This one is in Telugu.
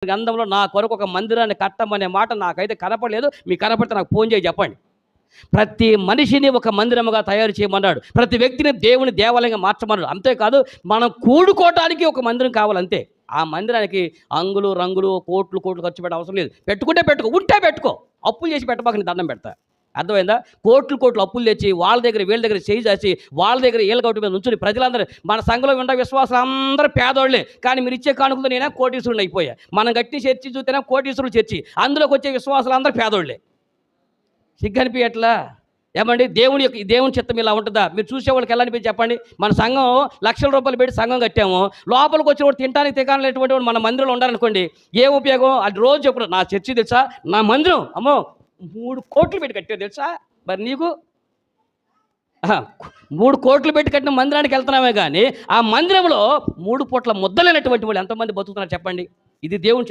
గ్రంథంలో నా కొరకు ఒక మందిరాన్ని కట్టమనే మాట నాకైతే కనపడలేదు. మీకు కనపడితే నాకు ఫోన్ చేసి చెప్పండి. ప్రతి మనిషిని ఒక మందిరముగా తయారు చేయమన్నాడు. ప్రతి వ్యక్తిని దేవుని దేవాలయంగా మార్చమన్నాడు. అంతేకాదు మనం కూడుకోవటానికి ఒక మందిరం కావాలి, అంతే. ఆ మందిరానికి అంగులు రంగులు కోట్లు కోట్లు ఖర్చు పెట్టే అవసరం లేదు. పెట్టుకుంటే పెట్టుకో, ఉంటే పెట్టుకో. అప్పులు చేసి పెట్టబాక, నీ దండం పెడతా. అర్థమైందా? కోట్లు కోట్లు అప్పులు తెచ్చి వాళ్ళ దగ్గర వీళ్ళ దగ్గర చేయి చేసి వాళ్ళ దగ్గర ఏళ్ళ కౌటి మీద ఉంచుని ప్రజలందరూ, మన సంఘంలో ఉన్న విశ్వాసాలు అందరూ పేదోళ్లే. కానీ మీరు ఇచ్చే కానుకతో నేనే కోటీశ్వరుని అయిపోయా. మనం గట్టి చర్చి చూస్తేనే కోటీశ్వరుడు చర్చి, అందులోకి వచ్చే విశ్వాసాలు అందరూ పేదోళ్లే. సిగ్గనిపించట్లా? ఏమండి, దేవుని చిత్తం ఇలా ఉంటుందా? మీరు చూసేవాళ్ళకి ఎలా అనిపించి చెప్పండి. మన సంఘం లక్షల రూపాయలు పెట్టి సంఘం కట్టాము, లోపలికి వచ్చిన వాడు తినడానికి తికానటువంటి వాడు మన మందిరంలో ఉండాలనుకోండి, ఏం ఉపయోగం? అది రోజు చెప్పు, నా చర్చి తెలుసా, నా మందిరం అమ్మో 3 కోట్లు పెట్టి కట్టావు తెలుసా. మరి నీకు 3 కోట్లు పెట్టి కట్టిన మందిరానికి వెళ్తున్నామే కానీ ఆ మందిరంలో 3 పూట్ల ముద్దలేనటువంటి వాళ్ళు ఎంతమంది బతుకుతున్నారు చెప్పండి. ఇది దేవుని